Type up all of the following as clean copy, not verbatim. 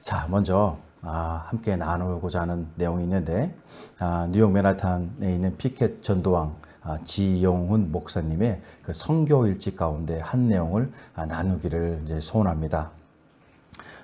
자, 먼저 함께 나누고자 하는 내용이 있는데 뉴욕 맨하탄에 있는 피켓 전도왕 지용훈 목사님의 그 선교 일지 가운데 한 내용을 나누기를 이제 소원합니다.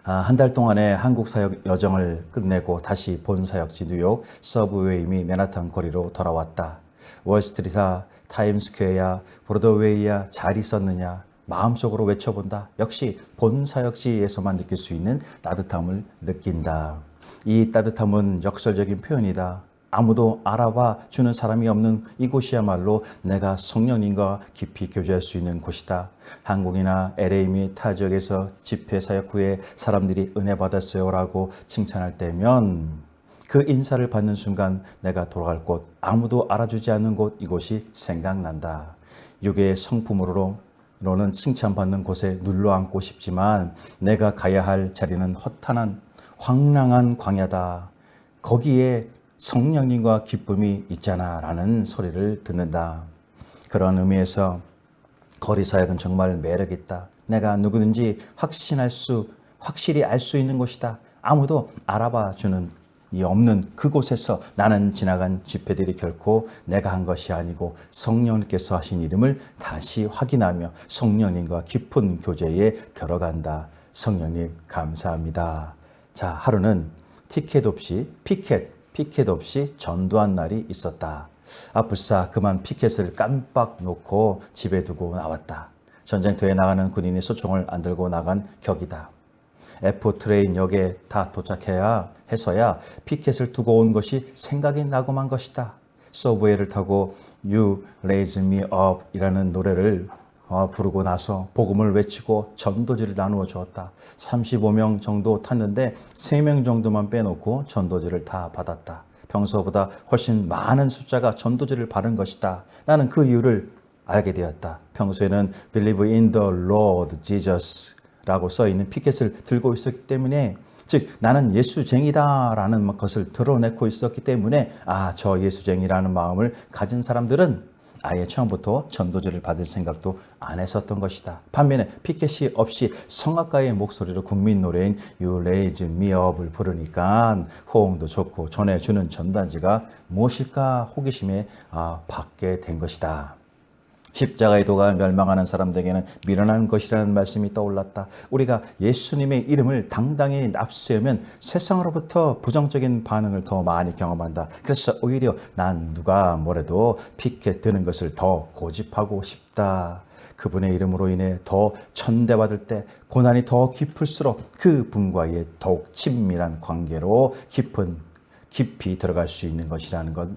한 달 동안의 한국 사역 여정을 끝내고 다시 본 사역지 뉴욕 서브웨이 및 맨하탄 거리로 돌아왔다. 월스트리트야, 타임스퀘어야, 브로드웨이야 잘 있었느냐? 마음속으로 외쳐본다. 역시 본 사역지에서만 느낄 수 있는 따뜻함을 느낀다. 이 따뜻함은 역설적인 표현이다. 아무도 알아봐 주는 사람이 없는 이곳이야말로 내가 성령님과 깊이 교제할 수 있는 곳이다. 한국이나 LA 및 타 지역에서 집회 사역 후에 사람들이 은혜 받았어요라고 칭찬할 때면 그 인사를 받는 순간 내가 돌아갈 곳, 아무도 알아주지 않는 곳, 이곳이 생각난다. 육의 성품으로는 칭찬받는 곳에 눌러앉고 싶지만 내가 가야 할 자리는 허탄한 황량한 광야다. 거기에 성령님과 기쁨이 있잖아 라는 소리를 듣는다. 그런 의미에서 거리 사역은 정말 매력있다. 내가 누구든지 확실히 알 수 있는 곳이다. 아무도 알아봐 주는 이 없는 그곳에서 나는 지나간 집회들이 결코 내가 한 것이 아니고 성령님께서 하신 이름을 다시 확인하며 성령님과 깊은 교제에 들어간다. 성령님 감사합니다. 자, 하루는 피켓 없이 전도한 날이 있었다. 불사 그만 피켓을 깜빡 놓고 집에 두고 나왔다. 전쟁터에 나가는 군인이 소총을 안 들고 나간 격이다. F트레인 역에 다 도착해야 해서야 피켓을 두고 온 것이 생각이 나고 만 것이다. 서브웨이를 타고 You Raise Me Up 이라는 노래를 부르고 나서 복음을 외치고 전도지를 나누어 주었다. 35명 정도 탔는데 3명 정도만 빼놓고 전도지를 다 받았다. 평소보다 훨씬 많은 숫자가 전도지를 받은 것이다. 나는 그 이유를 알게 되었다. 평소에는 Believe in the Lord Jesus 라고 써있는 피켓을 들고 있었기 때문에, 즉 나는 예수쟁이다라는 것을 드러내고 있었기 때문에 저 예수쟁이라는 마음을 가진 사람들은 아예 처음부터 전도지를 받을 생각도 안 했었던 것이다. 반면에 피켓이 없이 성악가의 목소리로 국민 노래인 You Raise Me Up을 부르니까 호응도 좋고 전해주는 전단지가 무엇일까 호기심에 받게 된 것이다. 십자가의 도가 멸망하는 사람들에게는 미련한 것이라는 말씀이 떠올랐다. 우리가 예수님의 이름을 당당히 납세우면 세상으로부터 부정적인 반응을 더 많이 경험한다. 그래서 오히려 난 누가 뭐래도 피켓 드는 것을 더 고집하고 싶다. 그분의 이름으로 인해 더 천대받을 때 고난이 더 깊을수록 그 분과의 더욱 친밀한 관계로 깊이 들어갈 수 있는 것이라는 것,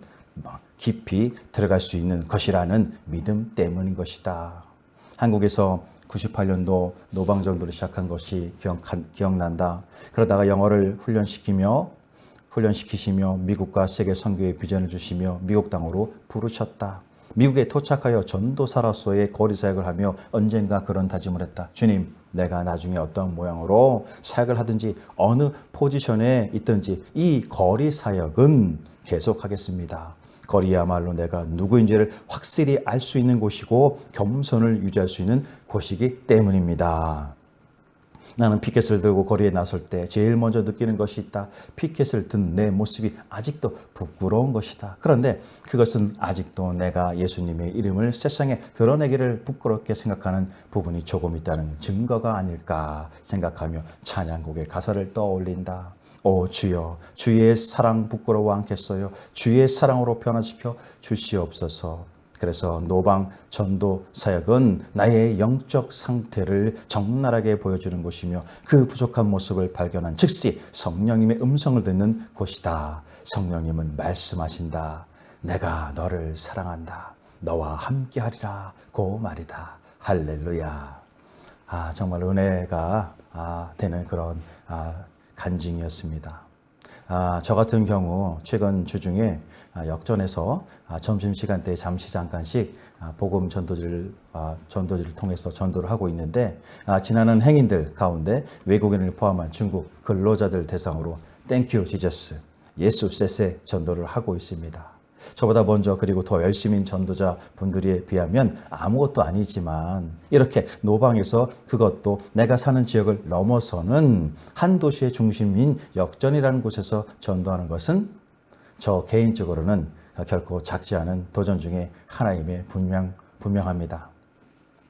깊이 들어갈 수 있는 것이라는 믿음 때문인 것이다. 한국에서 98년도 노방전도를 시작한 것이 기억난다. 그러다가 영어를 훈련시키시며 미국과 세계 선교의 비전을 주시며 미국 땅으로 부르셨다. 미국에 도착하여 전도사로서의 거리 사역을 하며 언젠가 그런 다짐을 했다. 주님, 내가 나중에 어떤 모양으로 사역을 하든지 어느 포지션에 있든지 이 거리 사역은 계속하겠습니다. 거리야말로 내가 누구인지를 확실히 알 수 있는 곳이고 겸손을 유지할 수 있는 곳이기 때문입니다. 나는 피켓을 들고 거리에 나설 때 제일 먼저 느끼는 것이 있다. 피켓을 든 내 모습이 아직도 부끄러운 것이다. 그런데 그것은 아직도 내가 예수님의 이름을 세상에 드러내기를 부끄럽게 생각하는 부분이 조금 있다는 증거가 아닐까 생각하며 찬양곡의 가사를 떠올린다. 오 주여, 주의 사랑 부끄러워 않겠어요? 주의 사랑으로 변화시켜 주시옵소서. 그래서 노방 전도 사역은 나의 영적 상태를 적나라하게 보여주는 곳이며 그 부족한 모습을 발견한 즉시 성령님의 음성을 듣는 곳이다. 성령님은 말씀하신다. 내가 너를 사랑한다. 너와 함께하리라 고 말이다. 할렐루야. 정말 은혜가 되는 그런 간증이었습니다. 저 같은 경우 최근 주중에 역전에서 점심시간대에 잠깐씩 복음 전도지를 통해서 전도를 하고 있는데 지나는 행인들 가운데 외국인을 포함한 중국 근로자들 대상으로 땡큐 지저스 예수 쎄쎄 전도를 하고 있습니다. 저보다 먼저 그리고 더 열심인 전도자 분들에 비하면 아무것도 아니지만 이렇게 노방에서 그것도 내가 사는 지역을 넘어서는 한 도시의 중심인 역전이라는 곳에서 전도하는 것은 저 개인적으로는 결코 작지 않은 도전 중에 하나임에 분명합니다.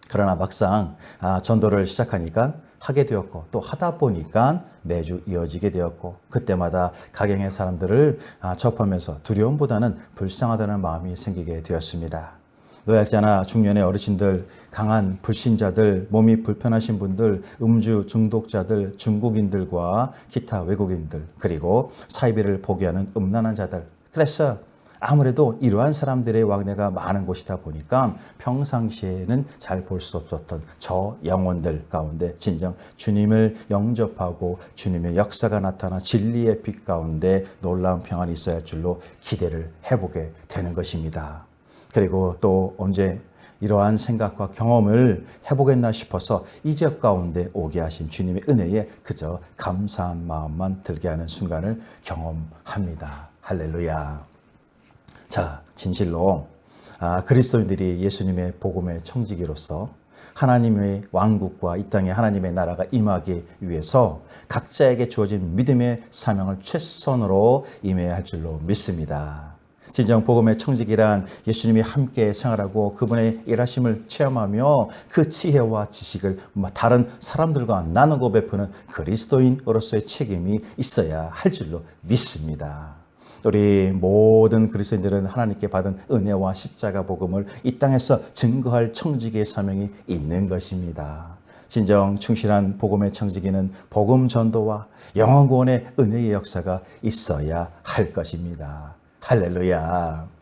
그러나 막상 전도를 시작하니까 하게 되었고 또 하다 보니까 매주 이어지게 되었고 그때마다 가경의 사람들을 접하면서 두려움보다는 불쌍하다는 마음이 생기게 되었습니다. 노약자나 중년의 어르신들, 강한 불신자들, 몸이 불편하신 분들, 음주 중독자들, 중국인들과 기타 외국인들, 그리고 사이비를 포기하는 음란한 자들. 그래서 아무래도 이러한 사람들의 왕래가 많은 곳이다 보니까 평상시에는 잘 볼 수 없었던 저 영혼들 가운데 진정 주님을 영접하고 주님의 역사가 나타나 진리의 빛 가운데 놀라운 평안이 있어야 할 줄로 기대를 해보게 되는 것입니다. 그리고 또 언제 이러한 생각과 경험을 해보겠나 싶어서 이 지역 가운데 오게 하신 주님의 은혜에 그저 감사한 마음만 들게 하는 순간을 경험합니다. 할렐루야. 자, 진실로 그리스도인들이 예수님의 복음의 청지기로서 하나님의 왕국과 이 땅에 하나님의 나라가 임하기 위해서 각자에게 주어진 믿음의 사명을 최선으로 임해야 할 줄로 믿습니다. 진정 복음의 청지기란 예수님이 함께 생활하고 그분의 일하심을 체험하며 그 지혜와 지식을 다른 사람들과 나누고 베푸는 그리스도인으로서의 책임이 있어야 할 줄로 믿습니다. 우리 모든 그리스도인들은 하나님께 받은 은혜와 십자가 복음을 이 땅에서 증거할 청지기의 사명이 있는 것입니다. 진정 충실한 복음의 청지기는 복음 전도와 영원 구원의 은혜의 역사가 있어야 할 것입니다. 할렐루야.